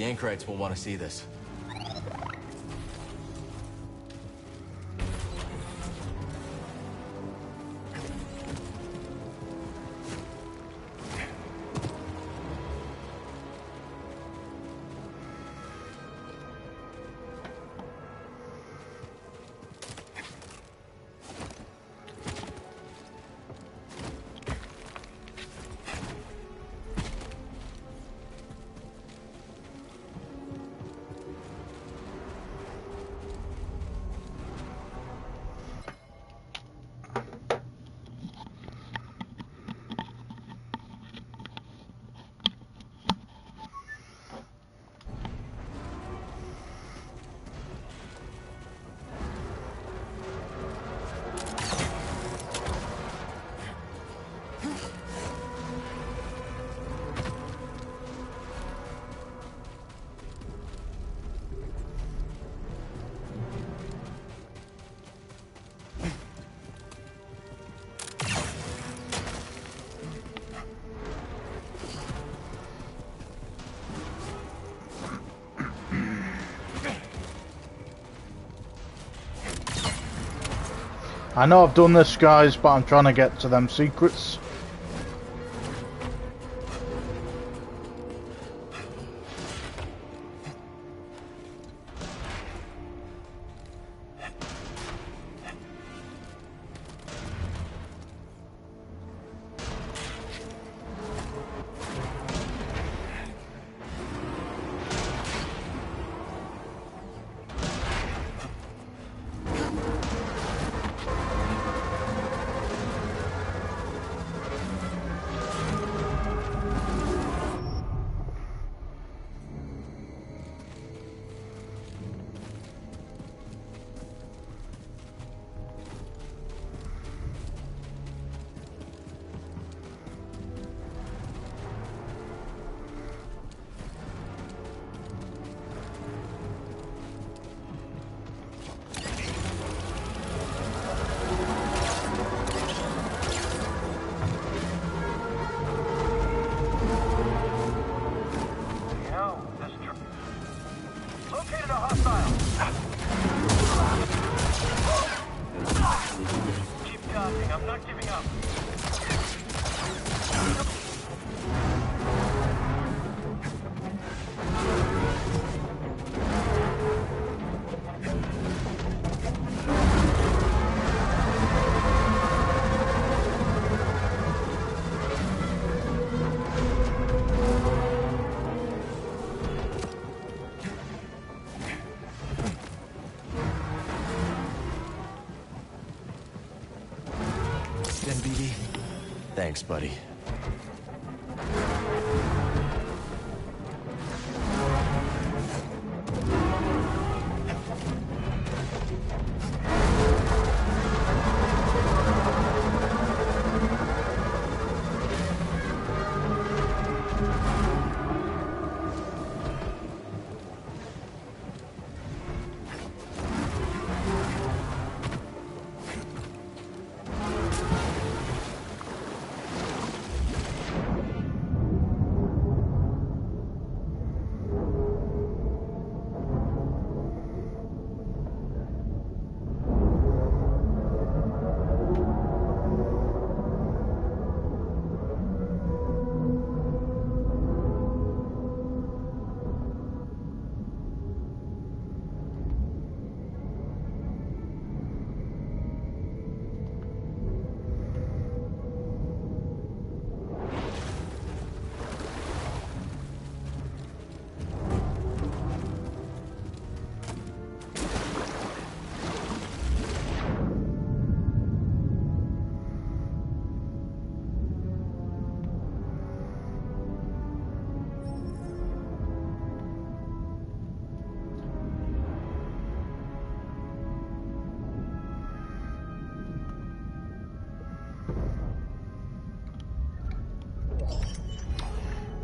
The anchorites will want to see this. I know I've done this, guys, but I'm trying to get to them secrets. Thanks, buddy.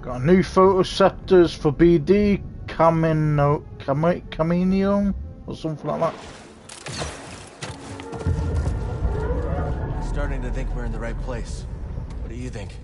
Got new photoceptors for BD, Camino, or something like that. Starting to think we're in the right place. What do you think?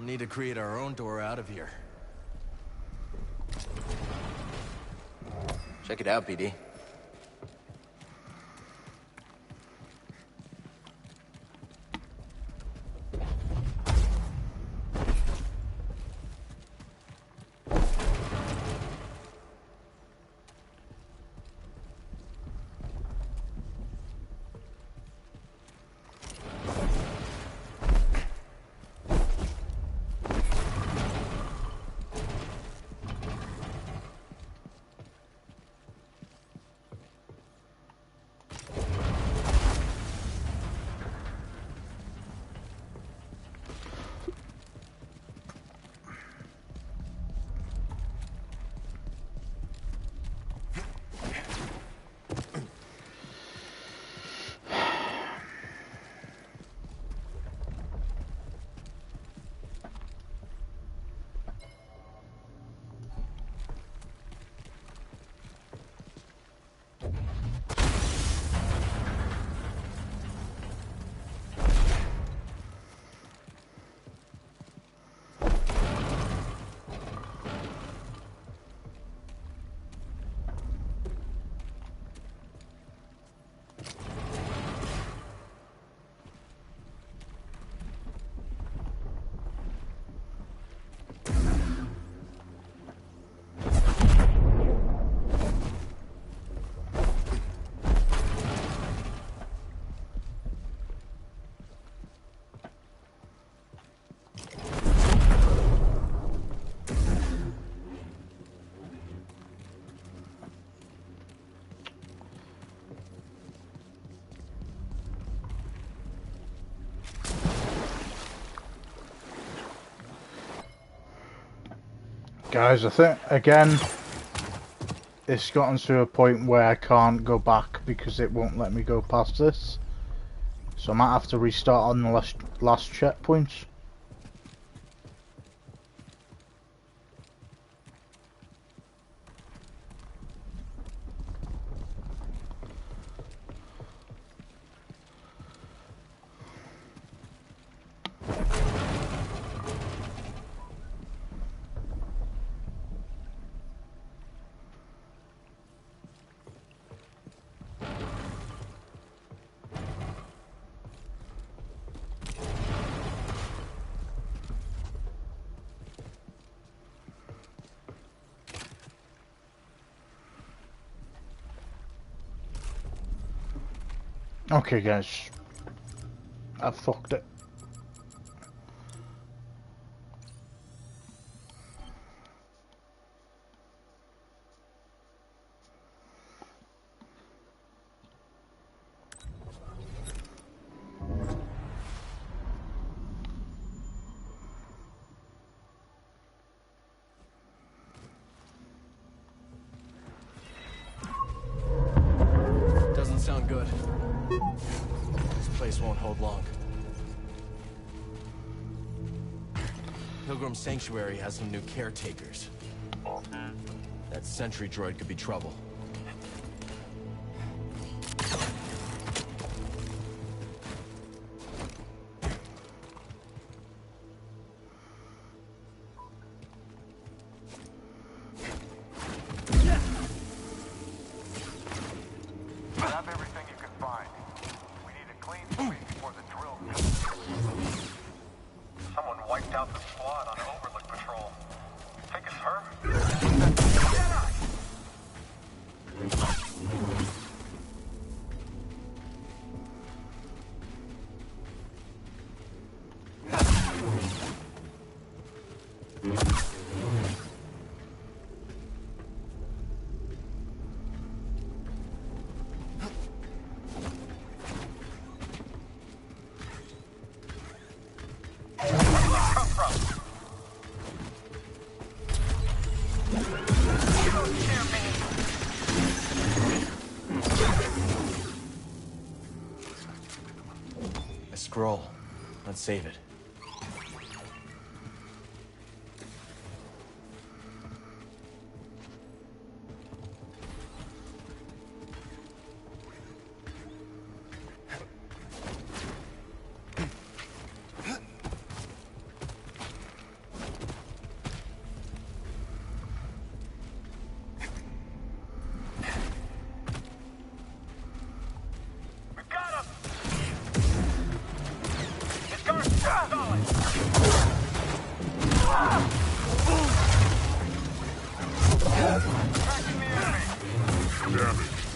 We'll need to create our own door out of here. Check it out, BD. Guys, I think, again, it's gotten to a point where I can't go back because it won't let me go past this. So I might have to restart on the last checkpoint. Okay guys, I fucked it. Doesn't sound good. This place won't hold long. Pilgrim Sanctuary has some new caretakers. That sentry droid could be trouble. Grab everything you can find. We need a clean sweep before the drill. Someone wiped out the squad on Overlook Patrol. Think it's her? Jedi! A scroll. Let's save it.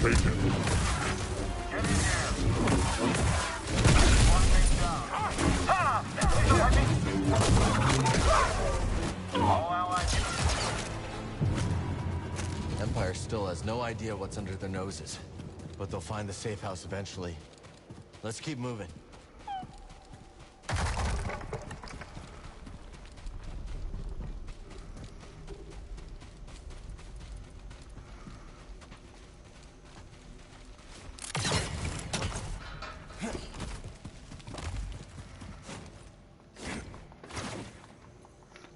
Get in here. One thing down. Ha! All allied units. Empire still has no idea what's under their noses, but they'll find the safe house eventually. Let's keep moving.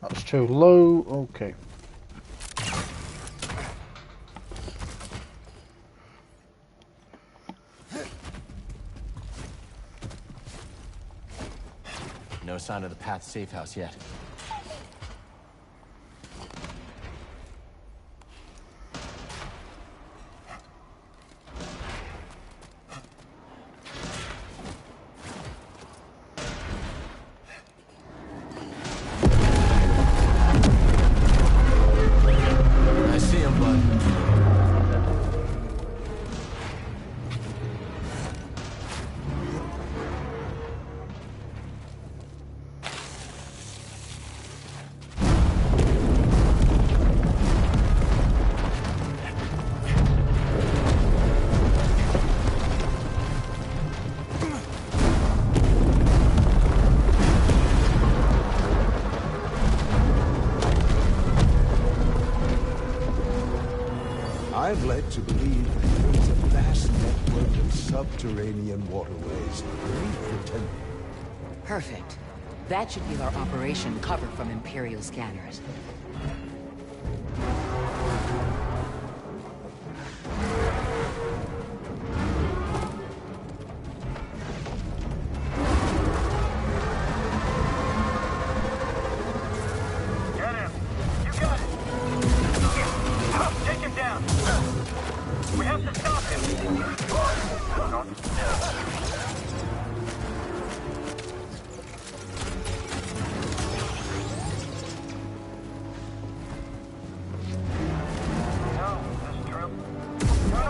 That's too low. Okay. No sign of the path safe house yet. I see him, bud. I'd like to believe there is a vast network of subterranean waterways. Perfect. That should give our operation covered from Imperial scanners. Get him. You got it. Take him down. We have to stop him. No, this drill. No.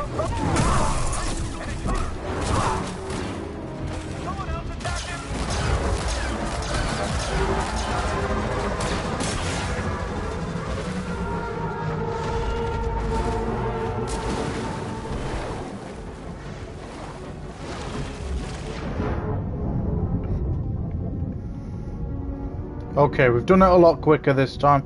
Someone else attack him. Okay, we've done it a lot quicker this time.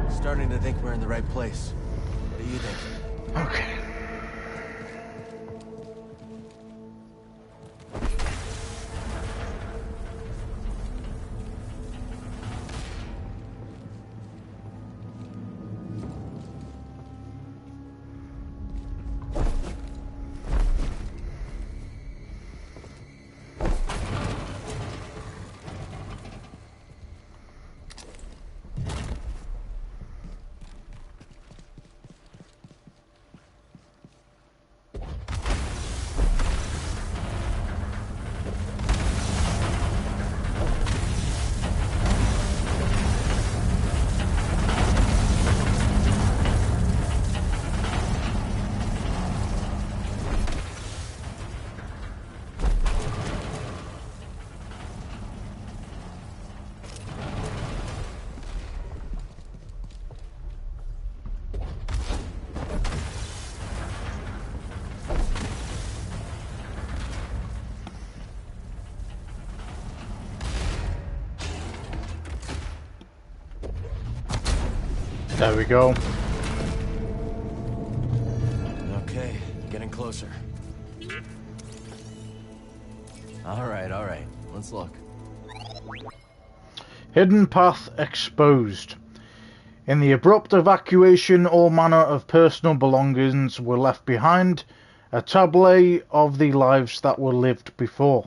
Starting to think we're in the right place. What do you think? Okay. There we go. Okay, getting closer. All right. Let's look. Hidden path exposed. In the abrupt evacuation, all manner of personal belongings were left behind, a tableau of the lives that were lived before.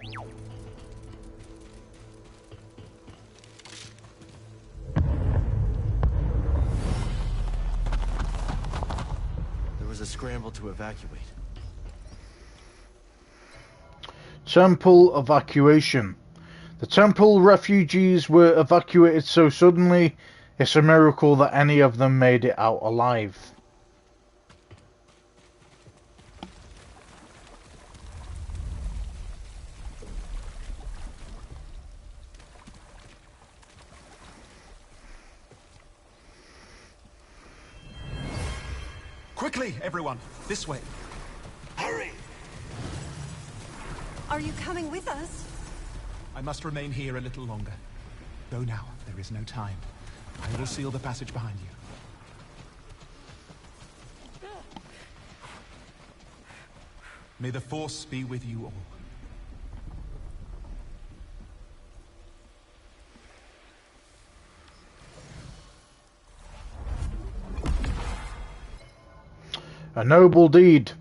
There was a scramble to evacuate. Temple evacuation. The temple refugees were evacuated so suddenly, it's a miracle that any of them made it out alive. Quickly, everyone! This way! Hurry! Are you coming with us? I must remain here a little longer. Go now, there is no time. I will seal the passage behind you. May the Force be with you all. A noble deed.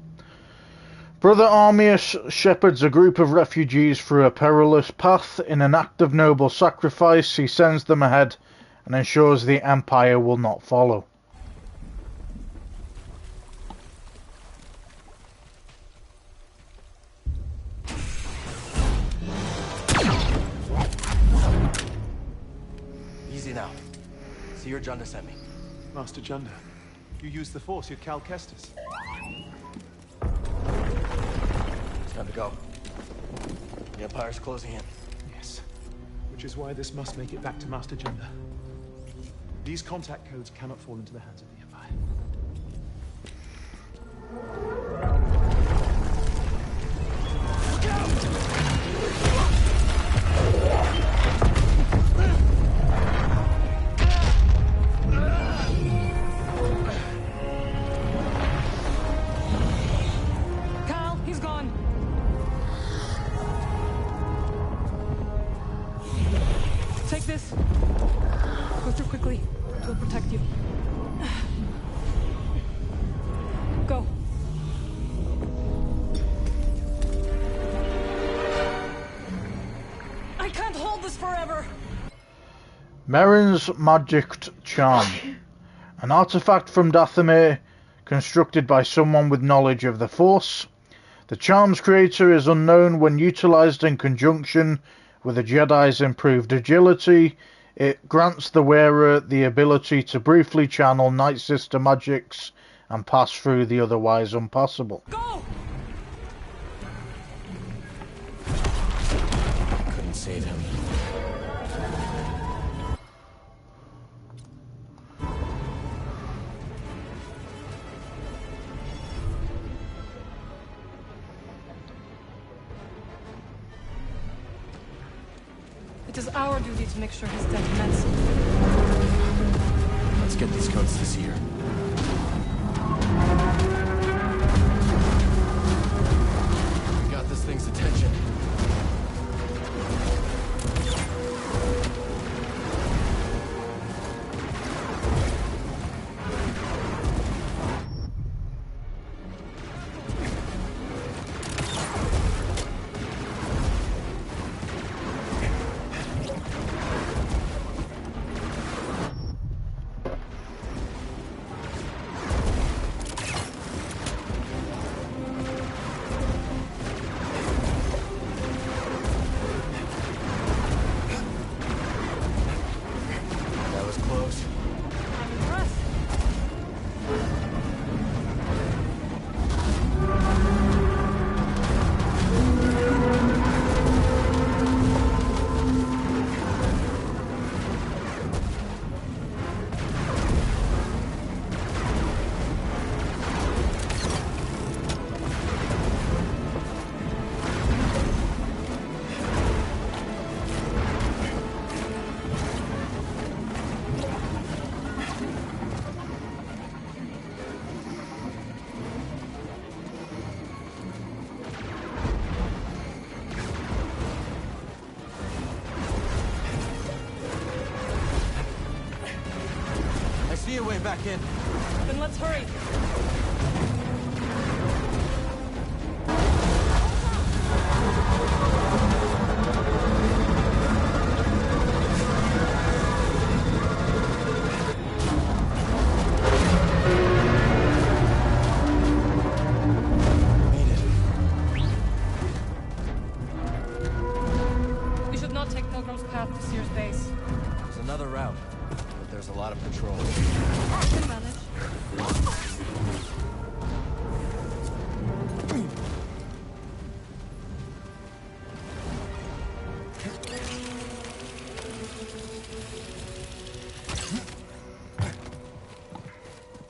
Brother Armius shepherds a group of refugees through a perilous path. In an act of noble sacrifice, he sends them ahead and ensures the Empire will not follow. Easy now. See your Junda sent me. Master Junda, you used the Force, you're Cal Kestis. It's time to go. The Empire's closing in. Yes, which is why this must make it back to Master Junda. These contact codes cannot fall into the hands of the Empire. Cal, he's gone. Take this. Go through quickly. We'll protect you. Go. I can't hold this forever. Merrin's Magicked Charm. An artifact from Dathomir, constructed by someone with knowledge of the Force. The charm's creator is unknown. When utilized in conjunction with a Jedi's improved agility, it grants the wearer the ability to briefly channel Night Sister magics and pass through the otherwise impassable. Go! Couldn't save him. It is our duty to make sure his death meant something. Let's get these codes to Seer. We got this thing's attention. back in. Then let's hurry. Made it. We should not take Pilgrim's Path to Sears Base. There's another route, but there's a lot of patrol. We can manage.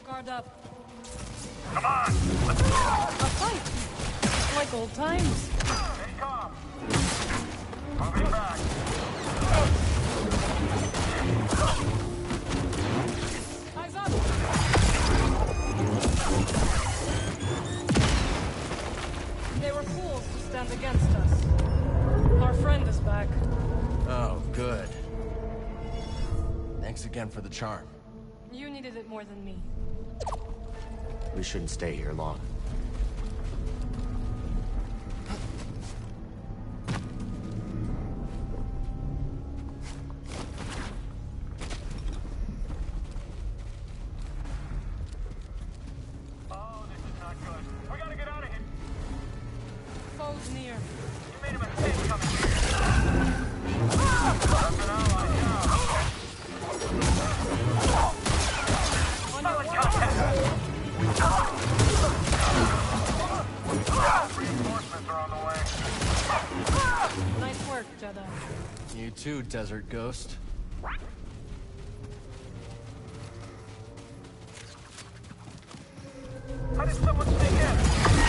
Guard up. Come on! A fight! Like old times. Stay calm. Moving back. Eyes up! They were fools to stand against us. Our friend is back. Oh, good. Thanks again for the charm. You needed it more than me. We shouldn't stay here long. Oh, this is not good. We gotta get out of here. Foe's near. You made a mistake coming here. That's an ally now. On your Solid way. contact. Reinforcements are on the way. Nice work, Jedi. You too, Desert Ghost. How did someone sneak in?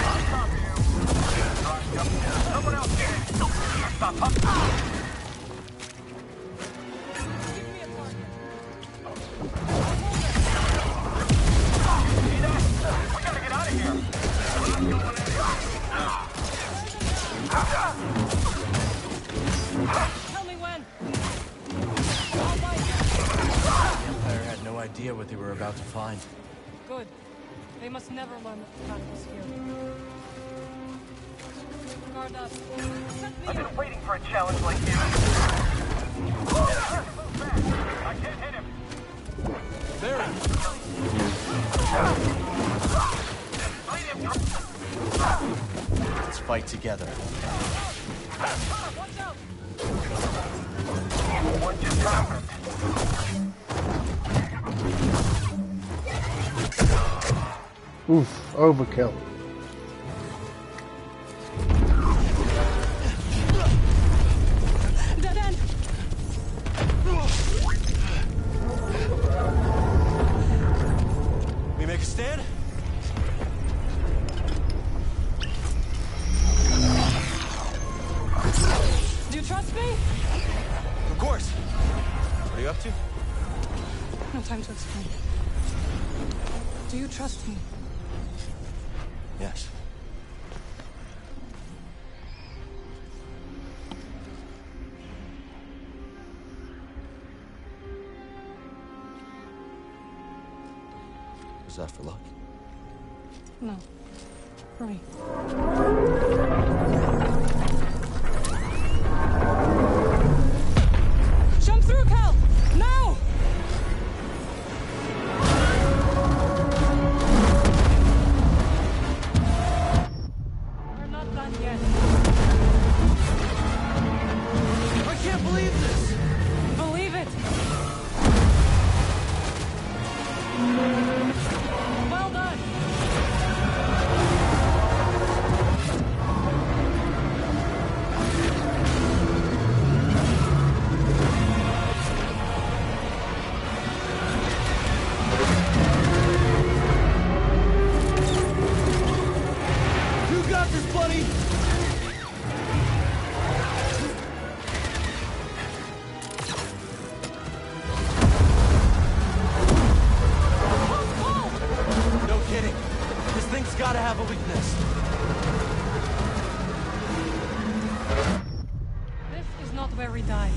On top of you. Someone else get in. Stop. Give me a target. See that? We gotta get out of here. We're not going anywhere. Tell me when. I'll bite. The Empire had no idea what they were about to find. Good. They must never learn that the path was here. Guard up. Set I've me been up. waiting for a challenge like you. I can't hit him. Barry! Lead him. Let's fight together. Watch out! What just happened? Oof, overkill. Dead end! We make a stand? Do you trust me? Of course. What are you up to? No time to explain. Do you trust me? Yes. Was that for luck? No. Hurry. Jump through, Cal! Now! We're not done yet. I can't believe this! Believe it! Well done! You got this, buddy! No kidding. This thing's gotta have a weakness. This is not where we die.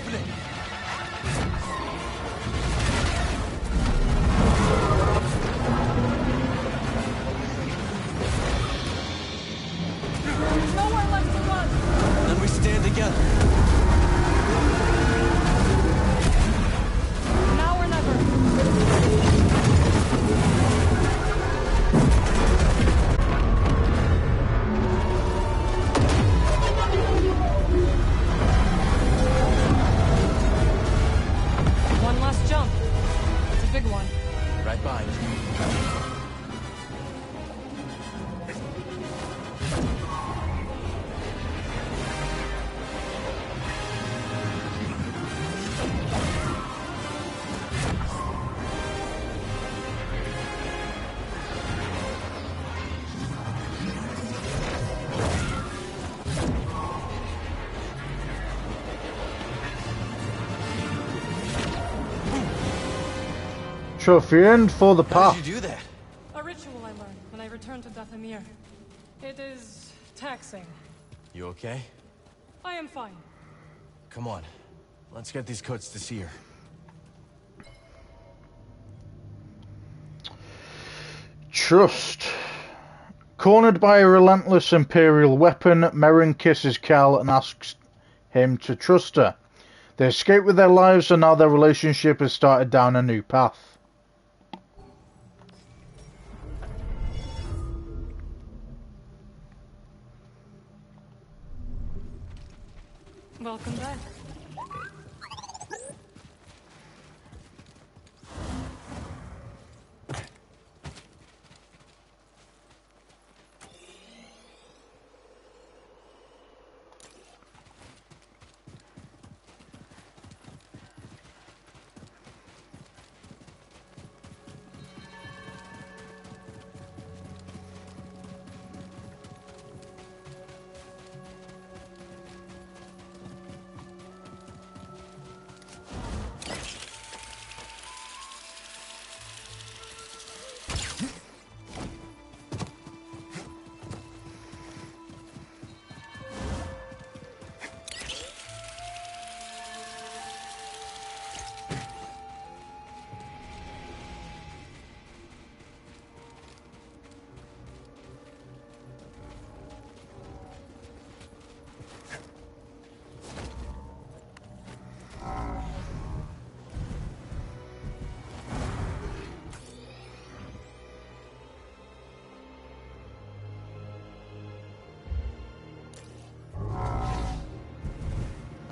opening! There's nowhere left to run! Then we stand together. Now or never. One last jump. It's a big one. Right behind you. Trophy earned for the How path. did you do that? A ritual I learned when I returned to Dathomir. It is taxing. You okay? I am fine. Come on. Let's get these coats to Seer. Trust. Cornered by a relentless Imperial weapon, Merrin kisses Cal and asks him to trust her. They escape with their lives and now their relationship has started down a new path. Welcome back.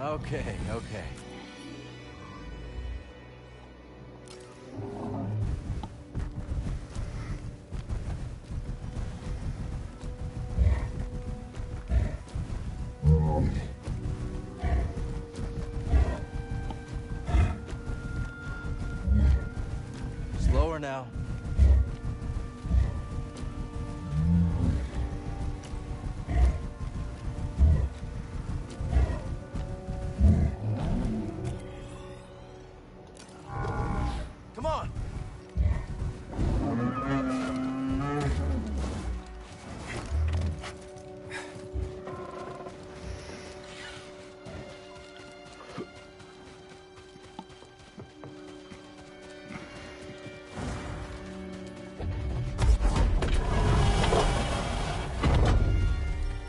Okay, okay. Slower now. Come on.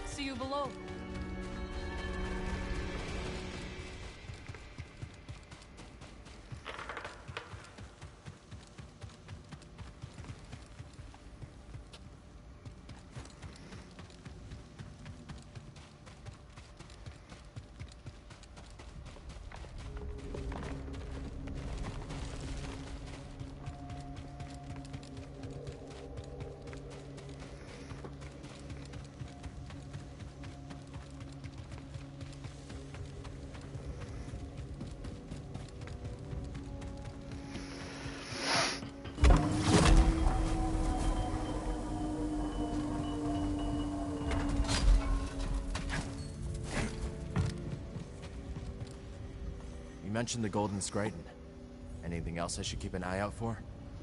See you below. You mentioned the Golden Scraton. Anything else I should keep an eye out for?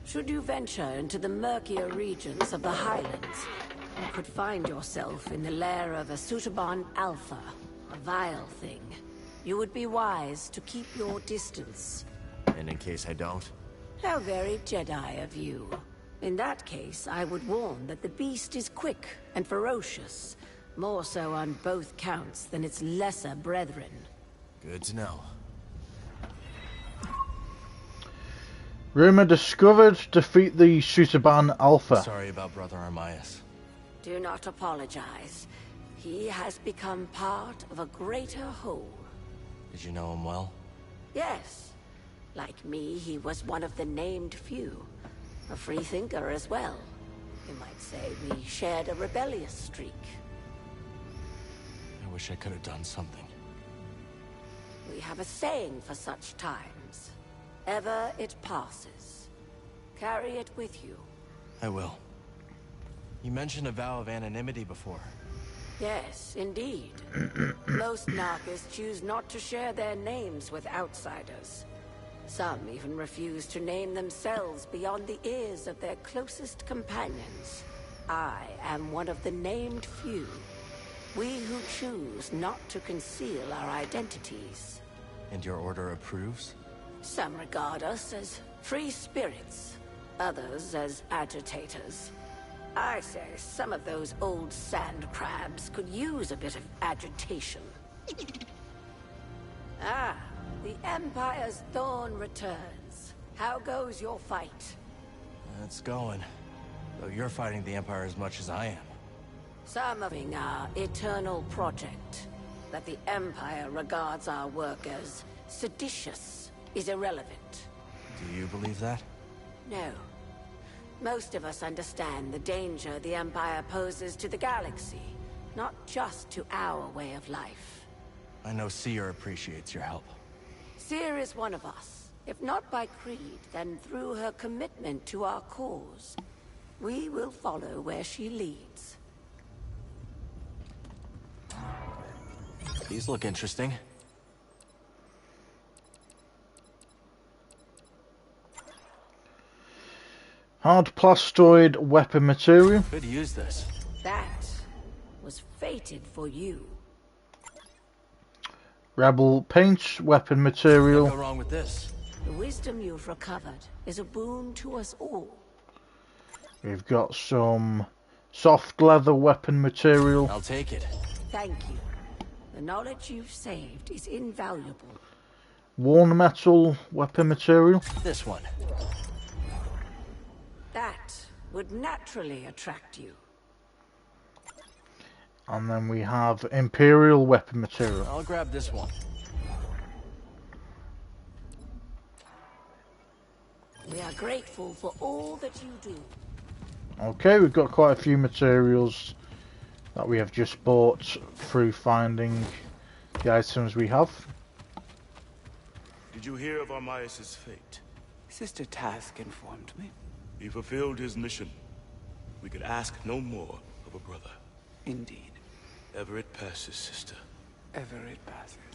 Should you venture into the murkier regions of the Highlands, you could find yourself in the lair of a Sutabon Alpha, a vile thing. you would be wise to keep your distance. And in case I don't? How very Jedi of you. In that case, I would warn that the beast is quick and ferocious, more so on both counts than its lesser brethren. Good to know. Rumor discovered, defeat the Sutaban Alpha. Sorry about Brother Armias. Do not apologize. He has become part of a greater whole. Did you know him well? Yes. Like me, he was one of the named few. A free thinker as well. You might say we shared a rebellious streak. I wish I could have done something. We have a saying for such times. Ever it passes. Carry it with you. I will. You mentioned a vow of anonymity before. Yes, indeed. Most Narcas choose not to share their names with outsiders. Some even refuse to name themselves beyond the ears of their closest companions. I am one of the named few. We who choose not to conceal our identities. And your order approves? Some regard us as free spirits, others as agitators. I say some of those old sand crabs could use a bit of agitation. Ah, the Empire's Thorn returns. How goes your fight? It's going. Though you're fighting the Empire as much as I am. Some of our eternal project. That the Empire regards our work as seditious is irrelevant. Do you believe that? No. Most of us understand the danger the Empire poses to the galaxy, not just to our way of life. I know Seer appreciates your help. Seer is one of us, if not by creed, then through her commitment to our cause. We will follow where she leads. These look interesting. Hard plastoid weapon material. Could use this. That was fated for you. Rebel paint weapon Go material. wrong with this. The wisdom you've recovered is a boon to us all. We've got some soft leather weapon material. I'll take it. Thank you. The knowledge you've saved is invaluable. Worn metal weapon material. This one. That would naturally attract you. And then we have Imperial weapon material. I'll grab this one. We are grateful for all that you do. Okay, we've got quite a few materials that we have just bought through finding the items we have. Did you hear of Armias' fate? Sister Task informed me. He fulfilled his mission. We could ask no more of a brother. Indeed. Ever it passes, sister. Ever it passes.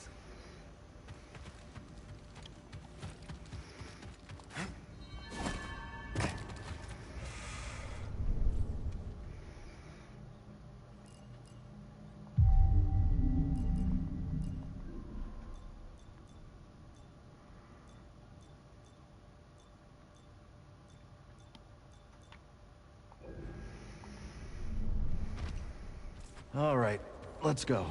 All right, let's go.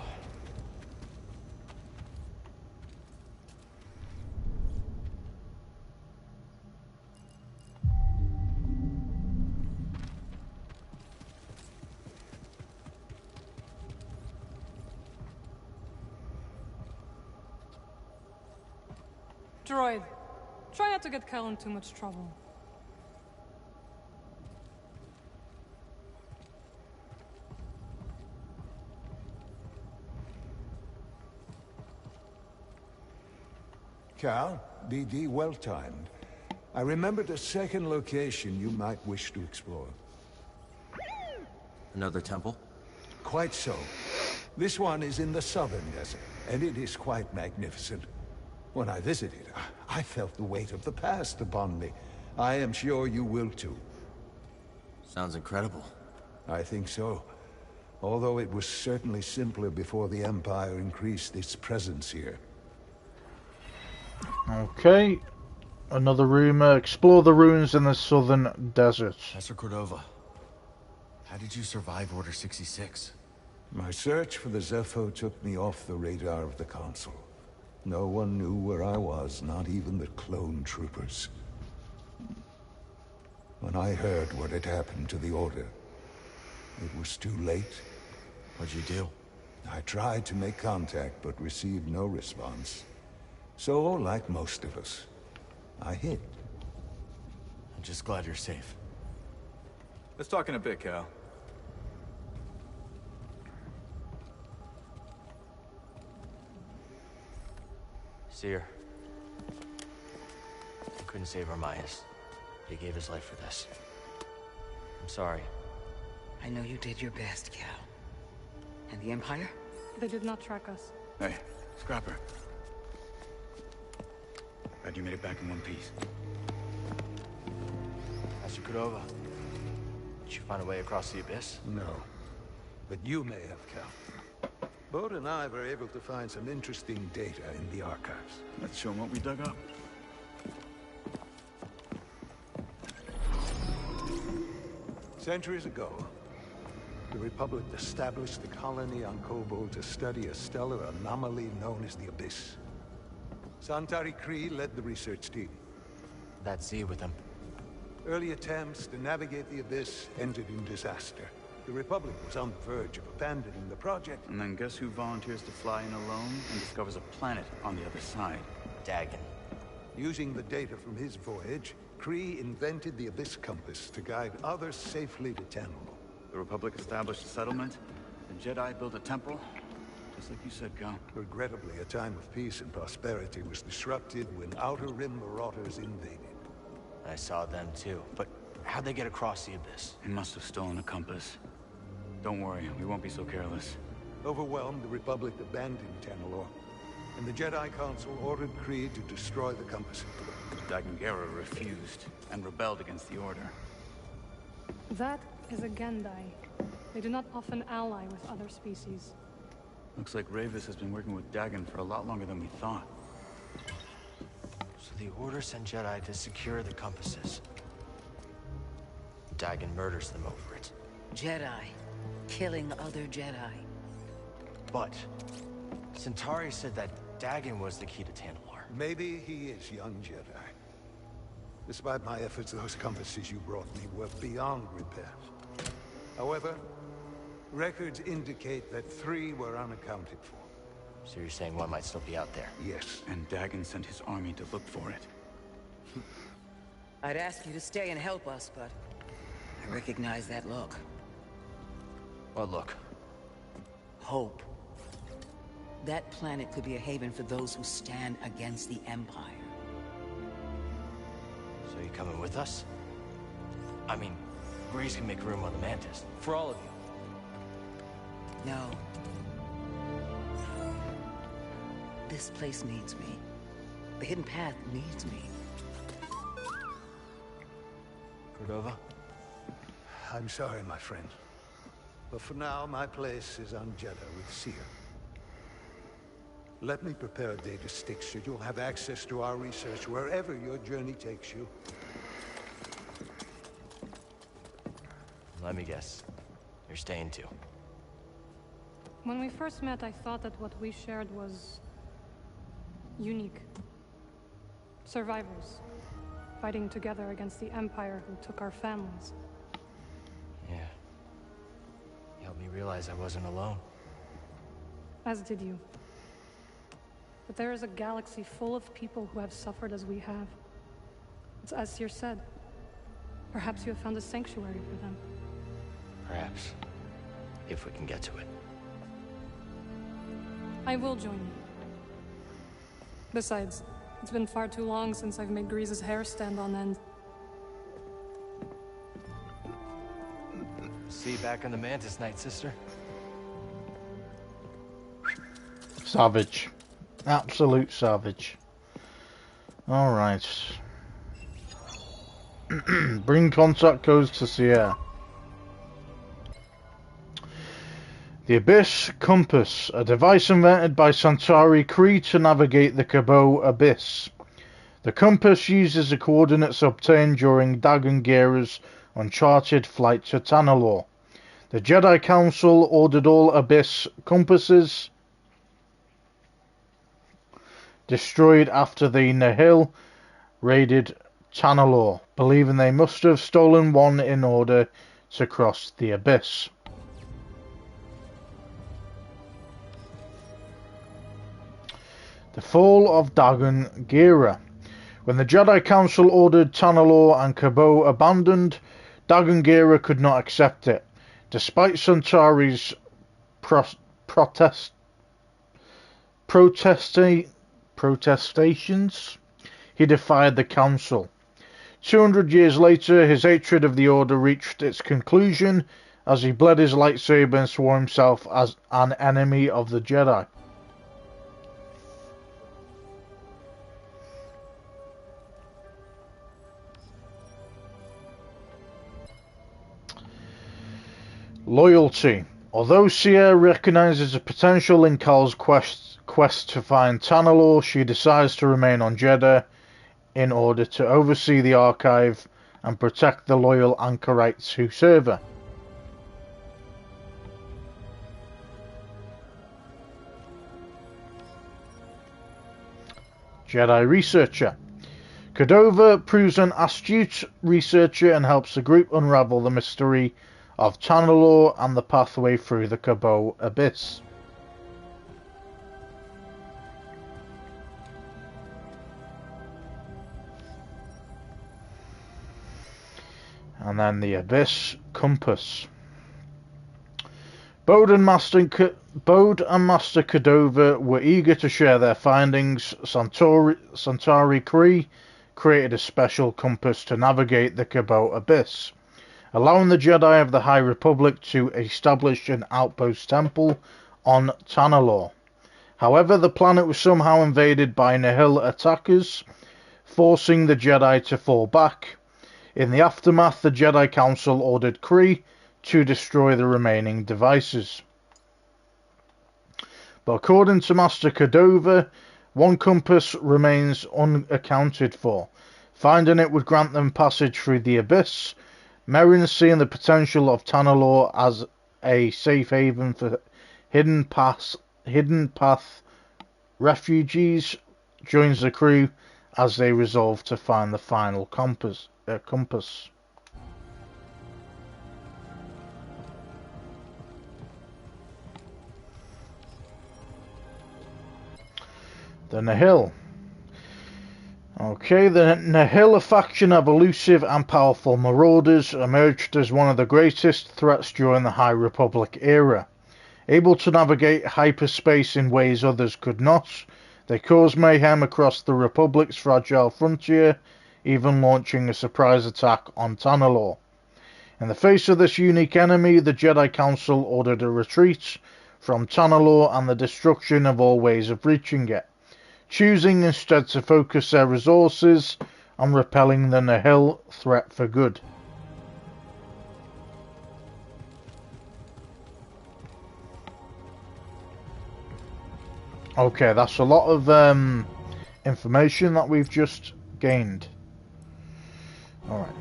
Droid, try not to get Kel in too much trouble. Cal, BD, well timed. I remembered a second location you might wish to explore. Another temple? Quite so. This one is in the southern desert, and it is quite magnificent. When I visited, I felt the weight of the past upon me. I am sure you will too. Sounds incredible. I think so. Although it was certainly simpler before the Empire increased its presence here. Okay. Another rumor. Explore the ruins in the southern desert. Master Cordova, how did you survive Order 66? My search for the Zepho took me off the radar of the Council. No one knew where I was, not even the clone troopers. When I heard what had happened to the Order, it was too late. What'd you do? I tried to make contact, but received no response. So, like most of us, I hid. I'm just glad you're safe. Let's talk in a bit, Cal. Seer. I couldn't save Armaias. He gave his life for this. I'm sorry. I know you did your best, Cal. And the Empire? They did not track us. Hey, Scrapper. Glad you made it back in one piece. Master Cordova, did you find a way across the abyss? No. But you may have, Cal. Bode and I were able to find some interesting data in the archives. Let's show them what we dug up. Centuries ago, the Republic established a colony on Koboh to study a stellar anomaly known as the Abyss. Santari Kree led the research team. That Z with him. Early attempts to navigate the Abyss ended in disaster. The Republic was on the verge of abandoning the project. And then guess who volunteers to fly in alone and discovers a planet on the other side? Dagon. Using the data from his voyage, Kree invented the Abyss Compass to guide others safely to Tenel. The Republic established a settlement. The Jedi built a temple. Just like you said, Cal. Regrettably, a time of peace and prosperity was disrupted when Outer Rim marauders invaded. I saw them too, but how'd they get across the abyss? They must have stolen a compass. Don't worry, we won't be so careless. Overwhelmed, the Republic abandoned Tenelor, and the Jedi Council ordered Kree to destroy the compass. Dagon Gera refused and rebelled against the Order. That is a Gendai. They do not often ally with other species. Looks like Ravis has been working with Dagon for a lot longer than we thought. So the Order sent Jedi to secure the compasses. Dagon murders them over it. Jedi. Killing other Jedi. But Centauri said that Dagon was the key to Tantalor. Maybe he is, young Jedi. Despite my efforts, those compasses you brought me were beyond repair. However, records indicate that 3 were unaccounted for. So you're saying one might still be out there? Yes. And Dagon sent his army to look for it. I'd ask you to stay and help us, but I recognize that look. What look? Hope. That planet could be a haven for those who stand against the Empire. So you coming with us? I mean, Grace can make room on the Mantis. For all of you. No. This place needs me. The Hidden Path needs me. Cordova? I'm sorry, my friend. But for now, my place is on Jeddah with Seer. Let me prepare a data stick so you'll have access to our research wherever your journey takes you. Let me guess. You're staying too. When we first met, I thought that what we shared was unique. Survivors, fighting together against the Empire who took our families. Yeah. You helped me realize I wasn't alone. As did you. But there is a galaxy full of people who have suffered as we have. It's as Seer said. Perhaps you have found a sanctuary for them. Perhaps. If we can get to it. I will join you. Besides, it's been far too long since I've made Grease's hair stand on end. See you back on the Mantis night, sister. Savage. Absolute savage. Alright. Bring contact codes to Sierra. The Abyss Compass, a device invented by Santari Kree to navigate the Koboh Abyss. The compass uses the coordinates obtained during Dagon Gera's uncharted flight to Tanalorr. The Jedi Council ordered all Abyss compasses destroyed after the Nihil raided Tanalorr, believing they must have stolen one in order to cross the Abyss. The fall of Dagon Gera. When the Jedi Council ordered Tanalorr and Kabo abandoned, Dagon Gera could not accept it. Despite Centauri's protestations, he defied the Council. 200 years later, his hatred of the Order reached its conclusion as he bled his lightsaber and swore himself as an enemy of the Jedi. Loyalty. Although Sierra recognizes the potential in Cal's quest to find Tanalorr, she decides to remain on Jeddah in order to oversee the archive and protect the loyal anchorites who serve her. Jedi researcher. Cordova proves an astute researcher and helps the group unravel the mystery of Tanalorr and the pathway through the Kabo Abyss. And then the Abyss Compass. Bode and Master Cordova were eager to share their findings. Centauri Kree created a special compass to navigate the Kabo Abyss, allowing the Jedi of the High Republic to establish an outpost temple on Tanalorr. However, the planet was somehow invaded by Nihil attackers, forcing the Jedi to fall back. In the aftermath, the Jedi Council ordered Kree to destroy the remaining devices. But according to Master Cordova, one compass remains unaccounted for. Finding it would grant them passage through the Abyss. Merrin, seeing the potential of Tanalorr as a safe haven for hidden path refugees, joins the crew as they resolve to find the final compass. The Nihil. Okay, the Nihil, a faction of elusive and powerful marauders, emerged as one of the greatest threats during the High Republic era. Able to navigate hyperspace in ways others could not, they caused mayhem across the Republic's fragile frontier, even launching a surprise attack on Tanalorr. In the face of this unique enemy, the Jedi Council ordered a retreat from Tanalorr and the destruction of all ways of reaching it, choosing instead to focus their resources on repelling the Nihil threat for good. Okay, that's a lot of information that we've just gained. Alright.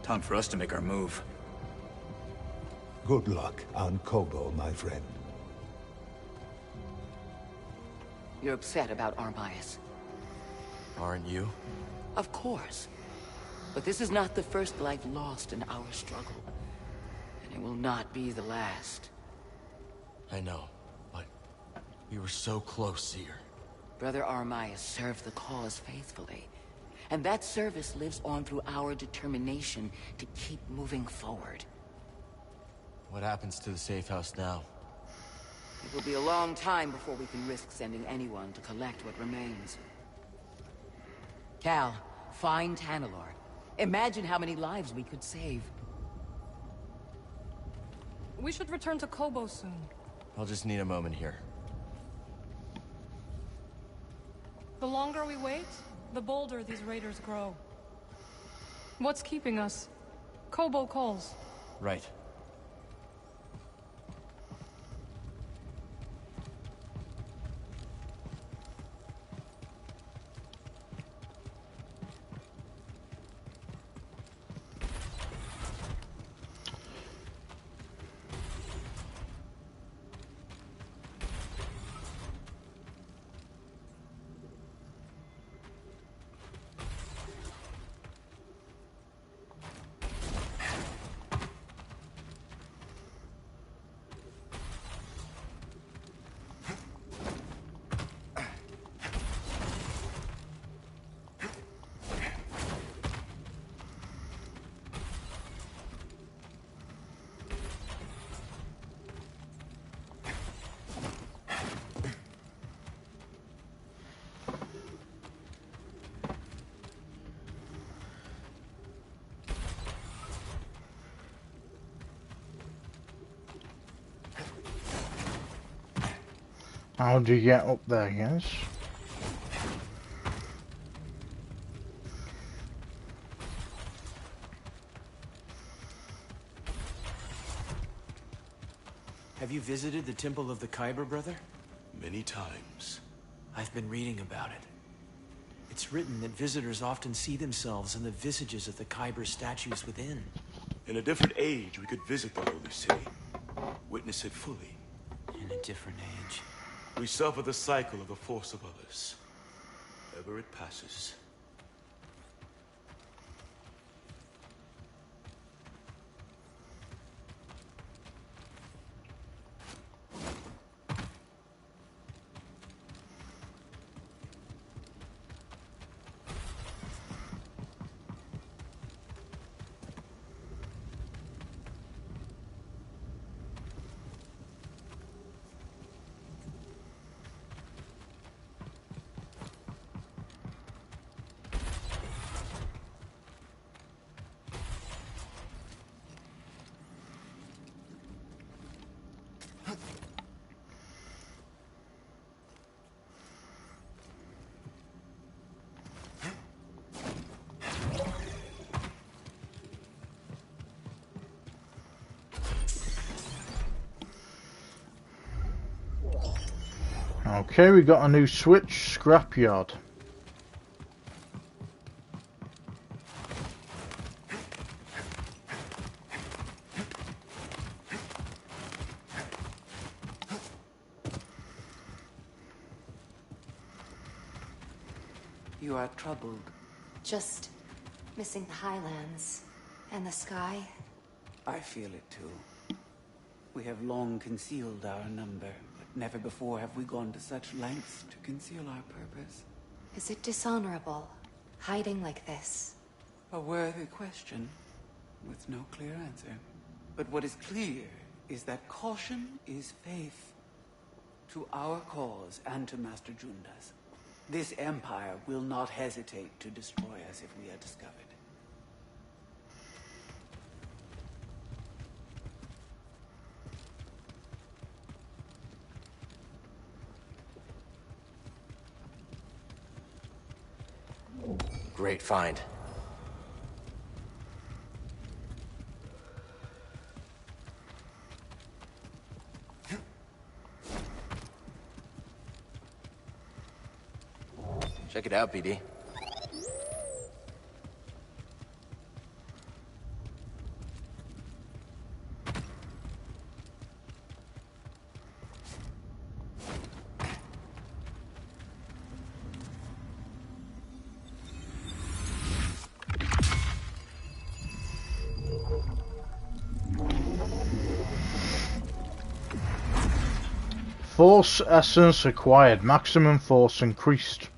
Time for us to make our move. Good luck on Kobo, my friend. You're upset about Armias. Aren't you? Of course. But this is not the first life lost in our struggle. And it will not be the last. I know, but we were so close, Seer. Brother Armias served the cause faithfully. And that service lives on through our determination to keep moving forward. What happens to the safe house now? It will be a long time before we can risk sending anyone to collect what remains. Cal, find Tanalorr. Imagine how many lives we could save. We should return to Kobo soon. I'll just need a moment here. The longer we wait, the bolder these raiders grow. What's keeping us? Kobo calls. Right. How do you get up there, yes? Have you visited the Temple of the Kyber, brother? Many times. I've been reading about it. It's written that visitors often see themselves in the visages of the Kyber statues within. In a different age, we could visit the holy city. Witness it fully. In a different age. We suffer the cycle of the force of others. Ever it passes. Okay, we got a new switch, scrapyard. You are troubled. Just missing the highlands and the sky. I feel it too. We have long concealed our number, but never before have we gone to such lengths to conceal our purpose. Is it dishonorable, hiding like this? A worthy question, with no clear answer. But what is clear is that caution is faith. To our cause and to Master Junda's. This empire will not hesitate to destroy us if we are discovered. Great find. Check it out, BD. Force essence acquired. Maximum force increased.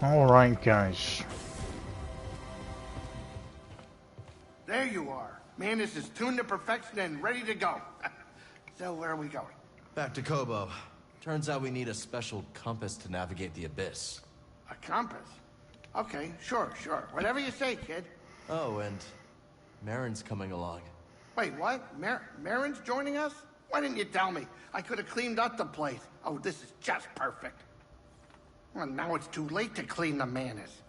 Alright, guys. There you are. Manus is tuned to perfection and ready to go. So where are we going? Back to Kobo. Turns out we need a special compass to navigate the abyss. A compass? Okay, sure. Whatever you say, kid. Oh, and Marin's coming along. Wait, what? Marin's joining us? Why didn't you tell me? I could have cleaned up the place. Oh, this is just perfect. Well, now it's too late to clean the Manus.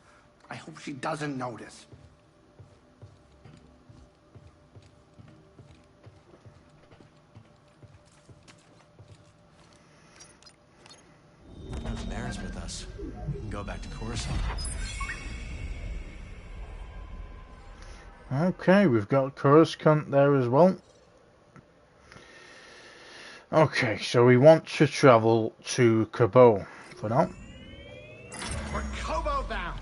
I hope she doesn't notice. If Marin's with us, we can go back to Coruscant. Okay, we've got Coruscant there as well. Okay, so we want to travel to Kobo for now. We're Kobo bound.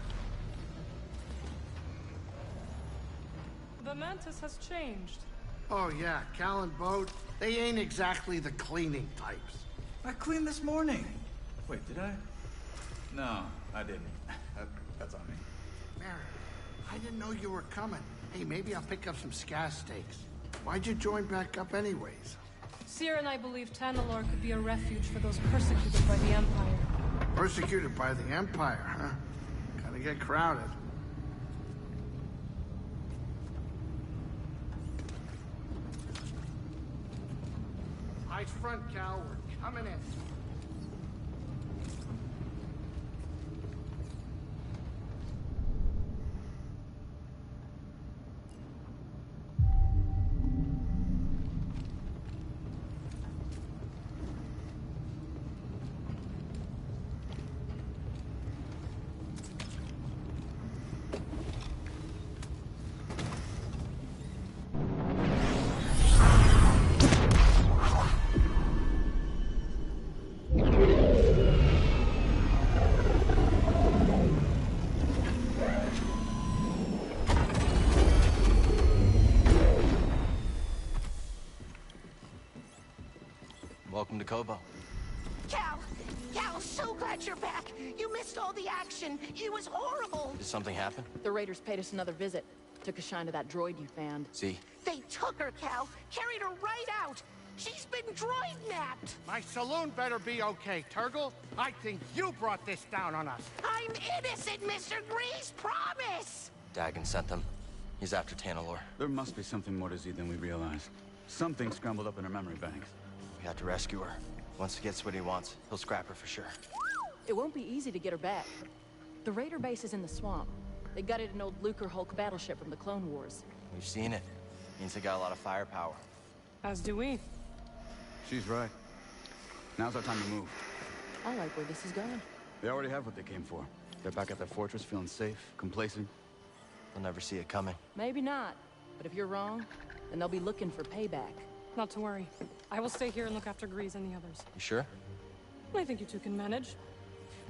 The Mantis has changed. Oh yeah, Cal and Bode, they ain't exactly the cleaning types. I cleaned this morning. Wait, did I? No, I didn't. That's on me. Marin, I didn't know you were coming. Hey, maybe I'll pick up some scat steaks. Why'd you join back up anyways? Seer and I believe Tanalor could be a refuge for those persecuted by the Empire. Persecuted by the Empire, huh? Gotta get crowded. Eyes front, Cal. We're coming in. Welcome to Kobo. Cal, so glad you're back. You missed all the action. It was horrible. Did something happen? The Raiders paid us another visit. Took a shine to that droid you found. See? They took her, Cal. Carried her right out. She's been droid napped. My saloon better be okay, Turgle. I think you brought this down on us. I'm innocent, Mr. Grease. Promise. Dagon sent them. He's after Tanalor. There must be something more to Z than we realized. Something scrambled up in her memory banks. We have to rescue her. Once he gets what he wants, he'll scrap her for sure. It won't be easy to get her back. The Raider base is in the swamp. They gutted an old Lucre Hulk battleship from the Clone Wars. We've seen it. Means they got a lot of firepower. As do we. She's right. Now's our time to move. I like where this is going. They already have what they came for. They're back at their fortress, feeling safe, complacent. They'll never see it coming. Maybe not. But if you're wrong, then they'll be looking for payback. Not to worry. I will stay here and look after Grease and the others. You sure? I think you two can manage.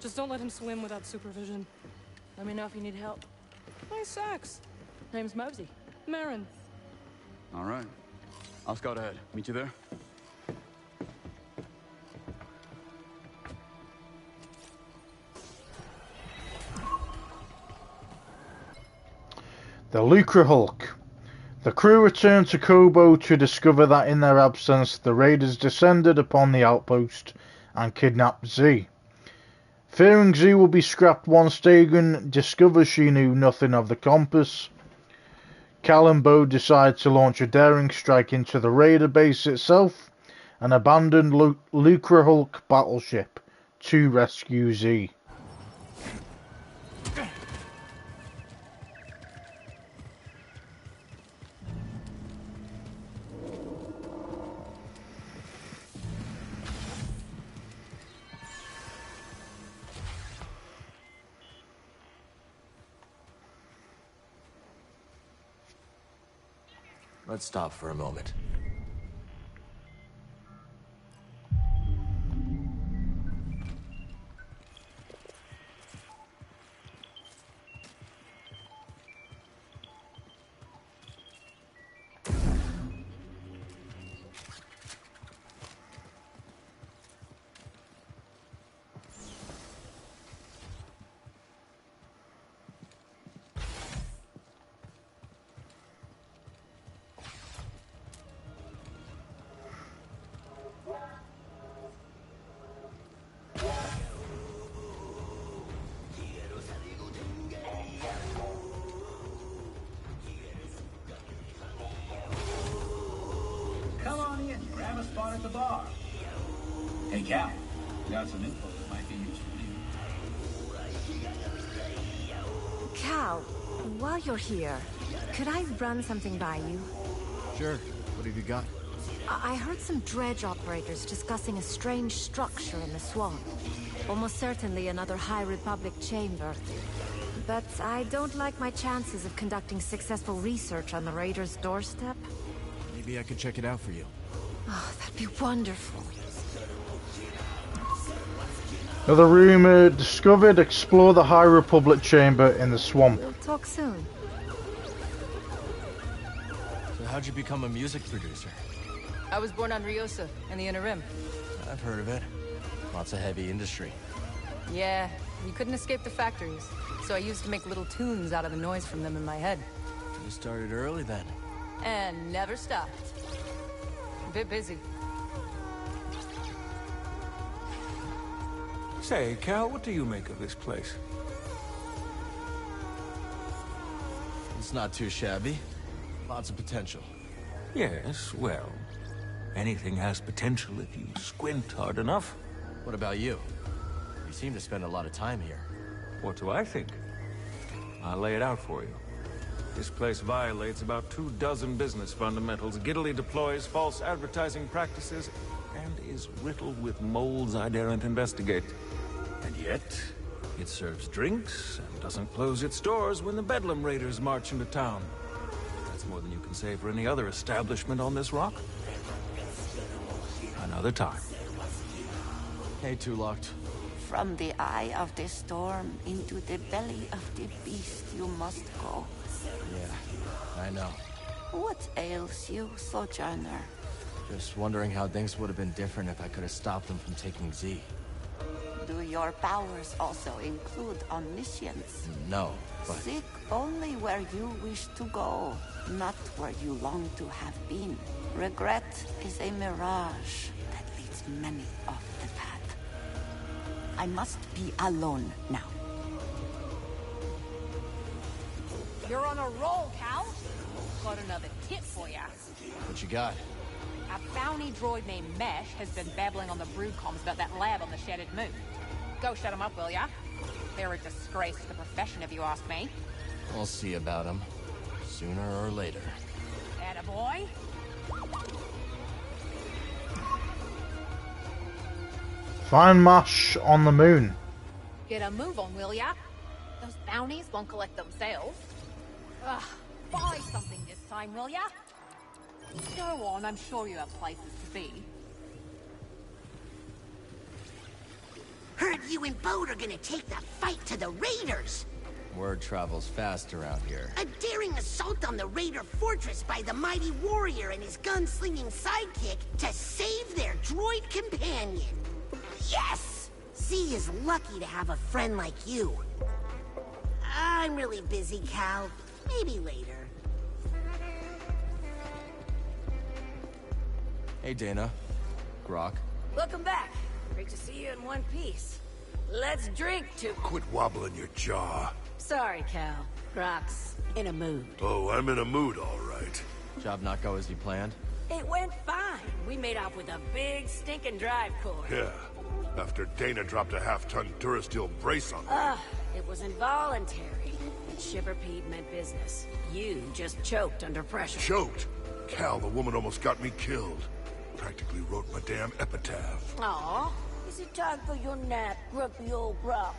Just don't let him swim without supervision. Let me know if you need help. Nice axe. Name's Mosey. Marin. All right. I'll scout ahead. Meet you there? The Lucre Hulk. The crew returned to Kobo to discover that in their absence the raiders descended upon the outpost and kidnapped Z. Fearing Z will be scrapped once Dagon discovers she knew nothing of the compass, Cal and Bo decide to launch a daring strike into the raider base itself, an abandoned Lucre Hulk battleship, to rescue Z. Let's stop for a moment. Hey, Cal. Got some info that might be useful to you. Cal, while you're here, could I run something by you? Sure. What have you got? I heard some dredge operators discussing a strange structure in the swamp. Almost certainly another High Republic chamber. But I don't like my chances of conducting successful research on the Raiders' doorstep. Maybe I could check it out for you. Oh, that'd be wonderful. Another room discovered. Explore the High Republic chamber in the swamp. We'll talk soon. So how'd you become a music producer? I was born on Riosa, in the Inner Rim. I've heard of it. Lots of heavy industry. Yeah, you couldn't escape the factories. So I used to make little tunes out of the noise from them in my head. You started early then. And never stopped. A bit busy. Say, Cal, what do you make of this place? It's not too shabby. Lots of potential. Yes, well, anything has potential if you squint hard enough. What about you? You seem to spend a lot of time here. What do I think? I'll lay it out for you. This place violates about 24 business fundamentals, giddily deploys false advertising practices, and is riddled with moles I daren't investigate. And yet, it serves drinks and doesn't close its doors when the Bedlam Raiders march into town. That's more than you can say for any other establishment on this rock. Another time. Hey, Two Locked. From the eye of the storm into the belly of the beast you must go. Yeah, I know. What ails you, Sojourner? Just wondering how things would have been different if I could have stopped them from taking Z. Do your powers also include omniscience? No, but... Seek only where you wish to go, not where you long to have been. Regret is a mirage that leads many off the path. I must be alone now. You're on a roll, Cal. Got another tip for ya. What you got? A bounty droid named Mesh has been babbling on the brood comms about that lab on the Shattered Moon. Go shut him up, will ya? They're a disgrace to the profession, if you ask me. We'll see about him. Sooner or later. Attaboy. Find Mash on the moon. Get a move on, will ya? Those bounties won't collect themselves. Ugh, buy something this time, will ya? Go on, I'm sure you have places to be. Heard you and Bode are gonna take the fight to the Raiders. Word travels fast around here. A daring assault on the Raider fortress by the mighty warrior and his gunslinging sidekick to save their droid companion. Yes! Z is lucky to have a friend like you. I'm really busy, Cal. Maybe later. Hey, Dana. Grok. Welcome back. Great to see you in one piece. Let's drink to... Quit wobbling your jaw. Sorry, Cal. Grok's in a mood. Oh, I'm in a mood, all right. Job not go as you planned? It went fine. We made off with a big stinking drive core. Yeah. After Dana dropped a half-ton Durasteel brace on me. It was involuntary. And Shiver Pete meant business. You just choked under pressure. Choked? Cal, the woman almost got me killed. Practically wrote my damn epitaph. Aw. Is it time for your nap, grumpy old Grok?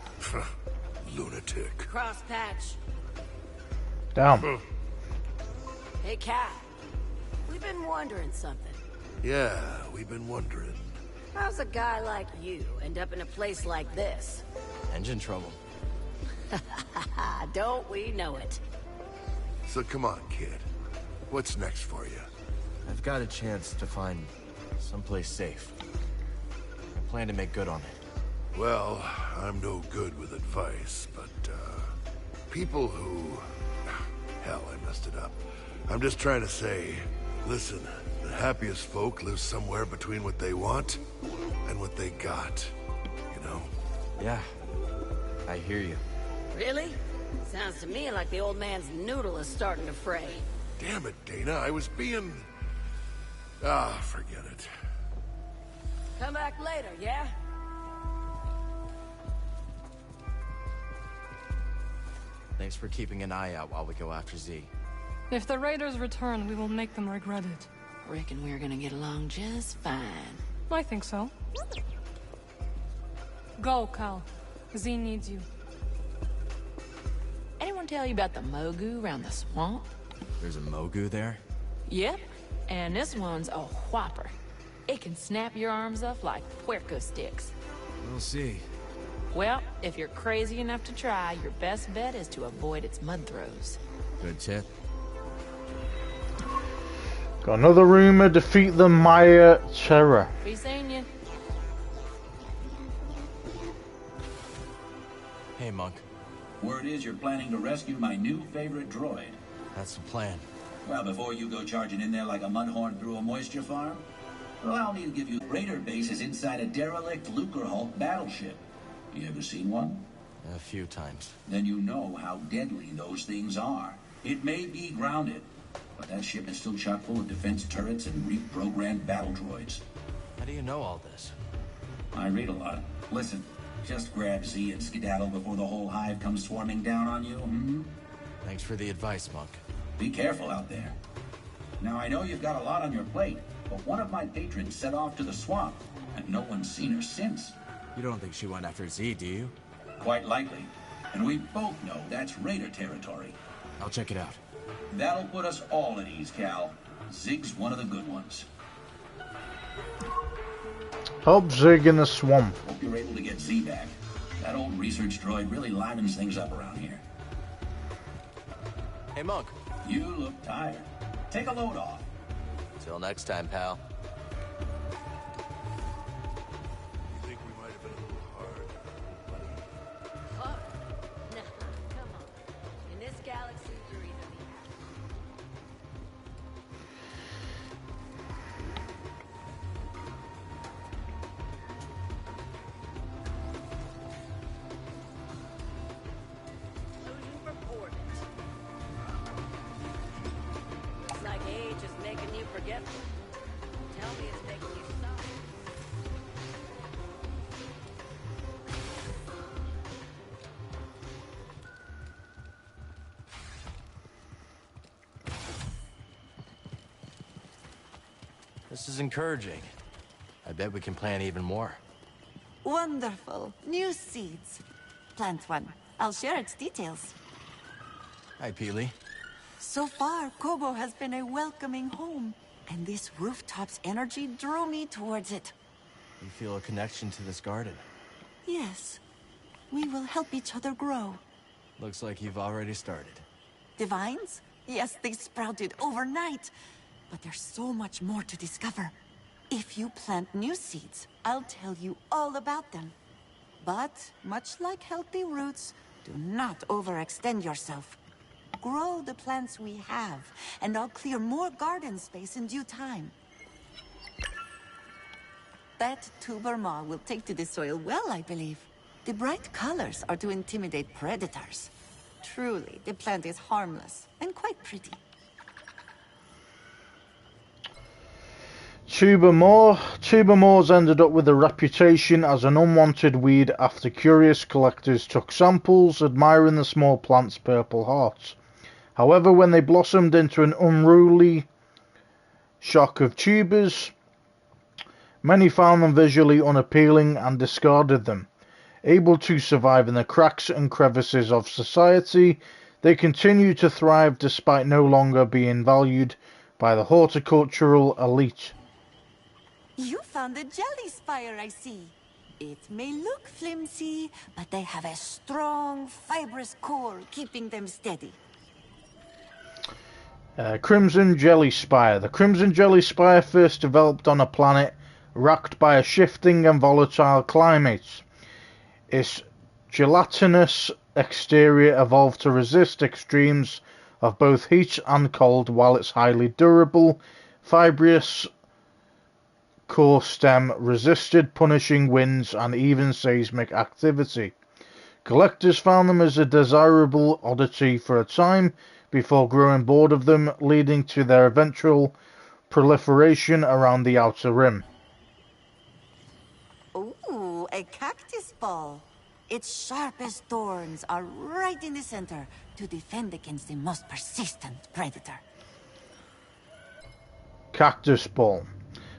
Lunatic. Cross patch. Down. Hey, Cat. We've been wondering something. Yeah, we've been wondering. How's a guy like you end up in a place like this? Engine trouble. Don't we know it? So come on, kid. What's next for you? I've got a chance to find someplace safe. I plan to make good on it. Well, I'm no good with advice, but, people who... Hell, I messed it up. I'm just trying to say, listen, the happiest folk live somewhere between what they want and what they got, you know? Yeah, I hear you. Really? Sounds to me like the old man's noodle is starting to fray. Damn it, Dana, I was being... forget it. Come back later, yeah? Thanks for keeping an eye out while we go after Z. If the raiders return, we will make them regret it. Reckon we're gonna get along just fine. I think so. Go, Cal. Z needs you. Anyone tell you about the Mogu around the swamp? There's a Mogu there? Yep. And this one's a whopper. It can snap your arms off like puerco sticks. We'll see. Well, if you're crazy enough to try, your best bet is to avoid its mud throws. Good tip. Got another rumor, defeat the Maya Terror. Be seeing you. Hey, Monk. Word is you're planning to rescue my new favorite droid. That's the plan. Well, before you go charging in there like a mudhorn through a moisture farm, allow me to give you Raider base is inside a derelict Lucrehulk battleship. You ever seen one? A few times. Then you know how deadly those things are. It may be grounded, but that ship is still chock full of defense turrets and reprogrammed battle droids. How do you know all this? I read a lot. Listen, just grab Z and skedaddle before the whole hive comes swarming down on you, hmm? Thanks for the advice, Monk. Be careful out there. Now, I know you've got a lot on your plate, but one of my patrons set off to the swamp, and no one's seen her since. You don't think she went after Z, do you? Quite likely. And we both know that's Raider territory. I'll check it out. That'll put us all at ease, Cal. Zig's one of the good ones. Help Zig in the swamp. Hope you're able to get Z back. That old research droid really livens things up around here. Hey, Monk. You look tired. Take a load off. Till next time, pal. You think we might have been a little hard, buddy? Oh, nah, come on. In this galaxy, you're either It's like age is making you forgetful. Tell me it's making you stop. This is encouraging. I bet we can plan even more. Wonderful. New seeds. Plant one. I'll share its details. Hi, Peely. So far, Kobo has been a welcoming home, and this rooftop's energy drew me towards it. You feel a connection to this garden. Yes. We will help each other grow. Looks like you've already started. Divines? Yes, they sprouted overnight. But there's so much more to discover. If you plant new seeds, I'll tell you all about them. But, much like healthy roots, do not overextend yourself. Grow the plants we have, and I'll clear more garden space in due time. That tuber maw will take to the soil well, I believe. The bright colors are to intimidate predators. Truly, the plant is harmless and quite pretty. Tubermoors ended up with a reputation as an unwanted weed after curious collectors took samples, admiring the small plant's purple hearts. However, when they blossomed into an unruly shock of tubers, many found them visually unappealing and discarded them. Able to survive in the cracks and crevices of society, they continue to thrive despite no longer being valued by the horticultural elite. You found a jelly spire, I see. It may look flimsy, but they have a strong, fibrous core keeping them steady. Crimson Jelly Spire. The Crimson Jelly Spire first developed on a planet racked by a shifting and volatile climate. Its gelatinous exterior evolved to resist extremes of both heat and cold, while its highly durable, fibrous core stem resisted punishing winds and even seismic activity. Collectors found them as a desirable oddity for a time before growing bored of them, leading to their eventual proliferation around the outer rim. Ooh, a cactus ball. Its sharpest thorns are right in the center to defend against the most persistent predator. Cactus ball.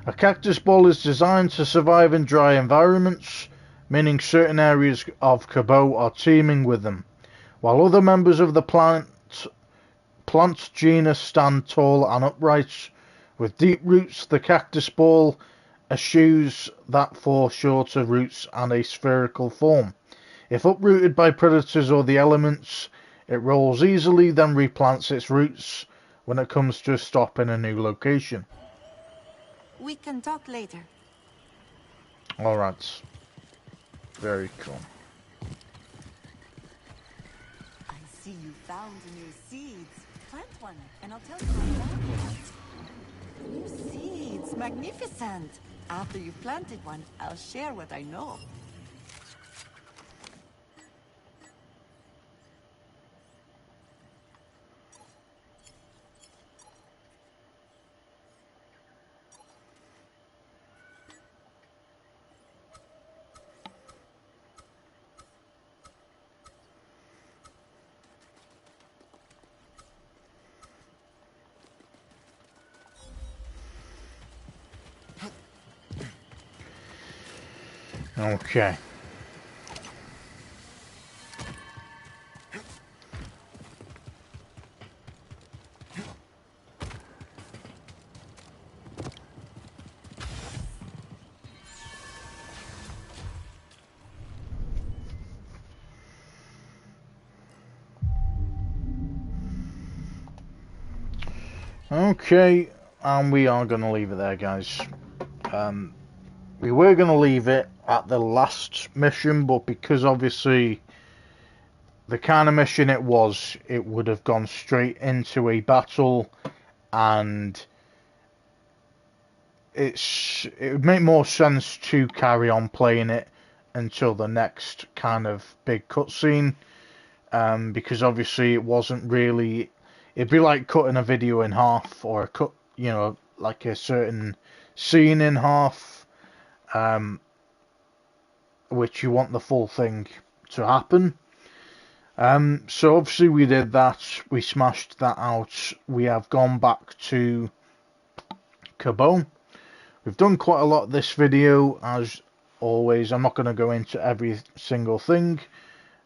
A cactus ball is designed to survive in dry environments, meaning certain areas of Cabo are teeming with them, while other members of the plant genus stand tall and upright. With deep roots, the cactus ball eschews that for shorter roots and a spherical form. If uprooted by predators or the elements, it rolls easily, then replants its roots when it comes to a stop in a new location. We can talk later. Alright. Very cool. I see you found new seeds. Plant one, and I'll tell you about it. New seeds, magnificent. After you've planted one, I'll share what I know. Okay. Okay, and we are going to leave it there, guys. We were going to leave it at the last mission, but because obviously the kind of mission it was, it would have gone straight into a battle, and it would make more sense to carry on playing it until the next kind of big cutscene, because obviously it wasn't really. It'd be like cutting a video in half, or a cut, you know, like a certain scene in half. Which you want the full thing to happen. So obviously we did that. We smashed that out. We have gone back to Cabo. We've done quite a lot this video, as always. I'm not going to go into every single thing,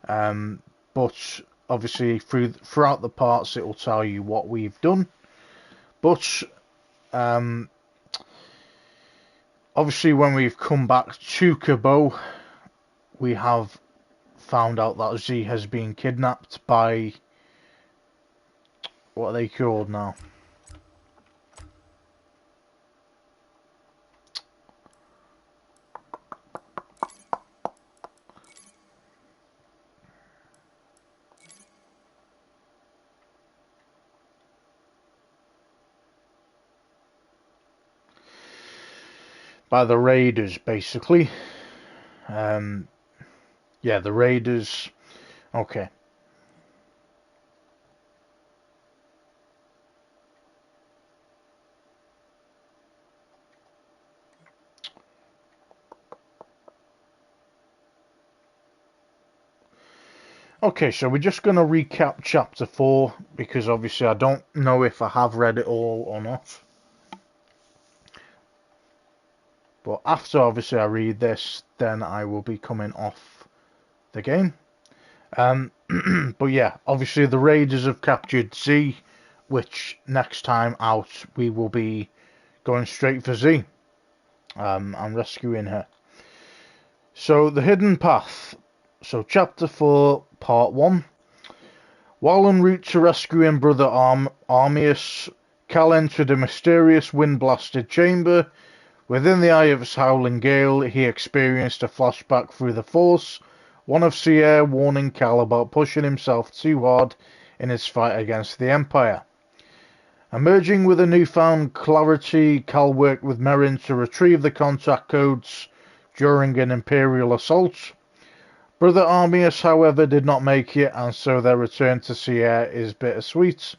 but obviously throughout the parts it will tell you what we've done. But obviously when we've come back to Cabo, we have found out that Z has been kidnapped by, what are they called now? By the Raiders, basically. Yeah, the Raiders. Okay. Okay, so we're just going to recap Chapter 4, because obviously I don't know if I have read it all or not. But after, obviously, I read this, then I will be coming off the game. But yeah, obviously the Raiders have captured Z, which next time out we will be going straight for Z and rescuing her. So the hidden path. So Chapter 4, Part 1. While en route to rescuing Brother Armius, Cal entered a mysterious wind-blasted chamber. Within the eye of its howling gale, he experienced a flashback through the Force, one of Sierra warning Cal about pushing himself too hard in his fight against the Empire. Emerging with a newfound clarity, Cal worked with Merrin to retrieve the contact codes during an Imperial assault. Brother Armius, however, did not make it, and so their return to Sierra is bittersweet.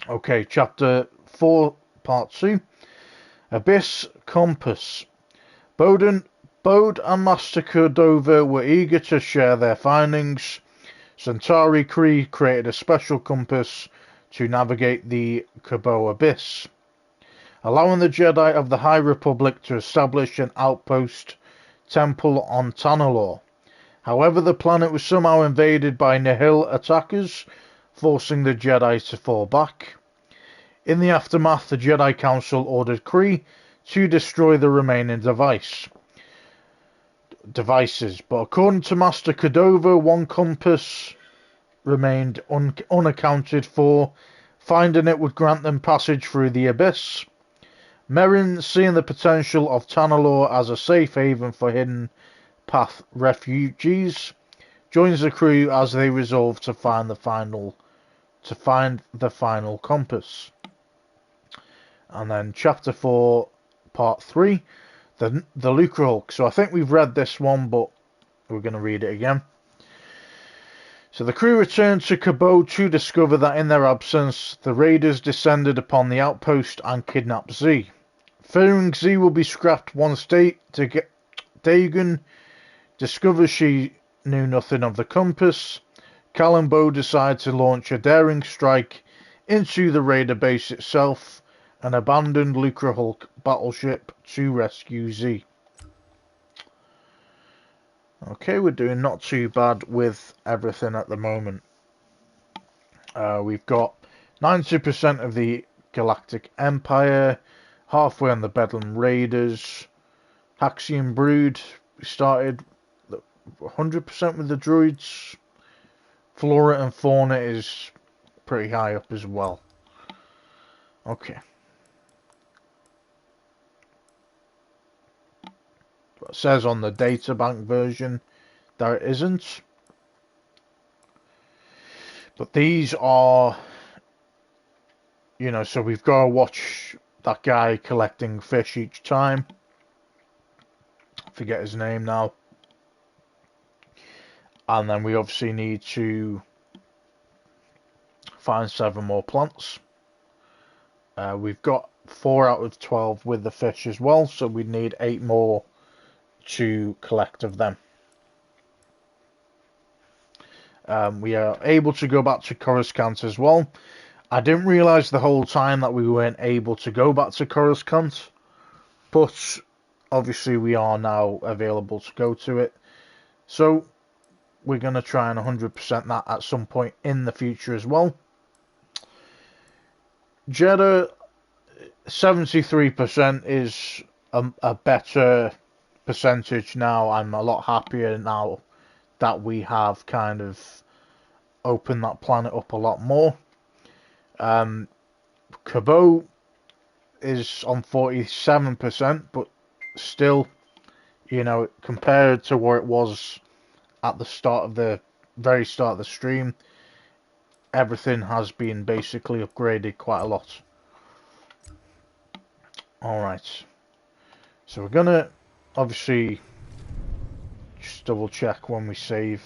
Okay, Chapter 4, Part 2. Abyss Compass. Bode and Master Cordova were eager to share their findings. Centauri Kree created a special compass to navigate the Kabo Abyss, allowing the Jedi of the High Republic to establish an outpost temple on Tanalorr. However, the planet was somehow invaded by Nihil attackers, forcing the Jedi to fall back. In the aftermath, the Jedi Council ordered Kree to destroy the remaining devices, but according to Master Cordova, one compass remained unaccounted for. Finding it would grant them passage through the abyss. Merrin, seeing the potential of Tanalorr as a safe haven for hidden path refugees, joins the crew as they resolve to find the final compass. And then Chapter 4, Part 3, the Lucre Hulk. So I think we've read this one, but we're going to read it again. So the crew returned to Kabo to discover that in their absence, the raiders descended upon the outpost and kidnapped Z. Fearing Z will be scrapped once Dagon discovers she knew nothing of the compass, Cal and Bo decide to launch a daring strike into the raider base itself, an abandoned Lucre Hulk battleship, to rescue Z. Okay, we're doing not too bad with everything at the moment. We've got 90% of the Galactic Empire, halfway on the Bedlam Raiders, Haxian Brood. We started 100% with the droids. Flora and fauna is pretty high up as well. Okay. It says on the databank version there it isn't. But these are, you know, so we've got to watch that guy collecting fish each time. I forget his name now. And then we obviously need to find 7 more plants. We've got 4 out of 12 with the fish as well, so we need 8 more to collect of them. We are able to go back to Coruscant as well. I didn't realise the whole time that we weren't able to go back to Coruscant, but obviously we are now available to go to it. So we're going to try and 100% that at some point in the future as well. Jeddah, 73% is a better percentage now. I'm a lot happier now that we have kind of opened that planet up a lot more. Kabo is on 47%, but still, you know, compared to where it was at the start of the very start of the stream, everything has been basically upgraded quite a lot. Alright, so we're gonna obviously just double check when we save.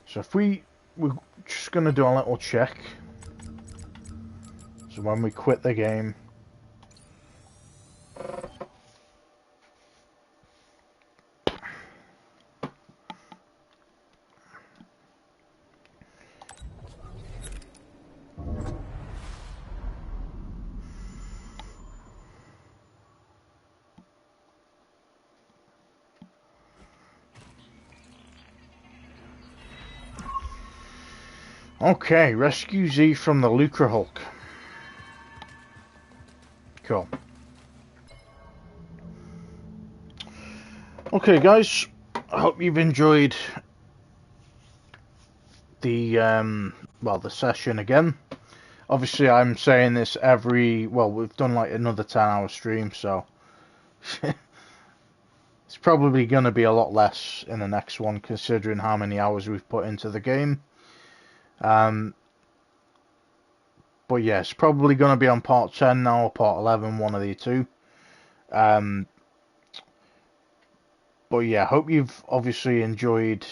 So if we're just gonna do a little check. So when we quit the game, okay, rescue Z from the Lucre Hulk. Cool. Okay, guys, I hope you've enjoyed the the session again. Obviously, I'm saying this we've done like another 10-hour stream, so it's probably going to be a lot less in the next one, considering how many hours we've put into the game. But yeah, it's probably going to be on part 10 now, or part 11, one of the two. But yeah, hope you've obviously enjoyed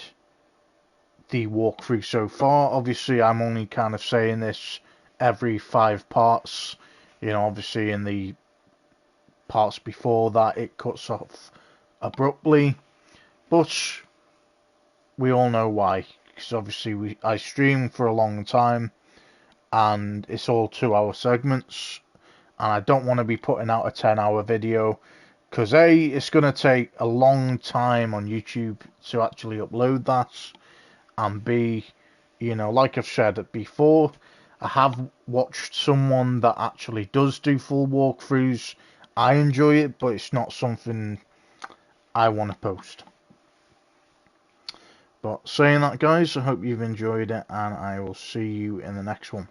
the walkthrough so far. Obviously, I'm only kind of saying this every 5 parts. You know, obviously in the parts before that it cuts off abruptly, but we all know why, because obviously I streamed for a long time and it's all 2-hour segments, and I don't want to be putting out a 10-hour video, because A, it's going to take a long time on YouTube to actually upload that, and B, you know, like I've said before, I have watched someone that actually does do full walkthroughs. I enjoy it, but it's not something I want to post. But saying that, guys, I hope you've enjoyed it, and I will see you in the next one.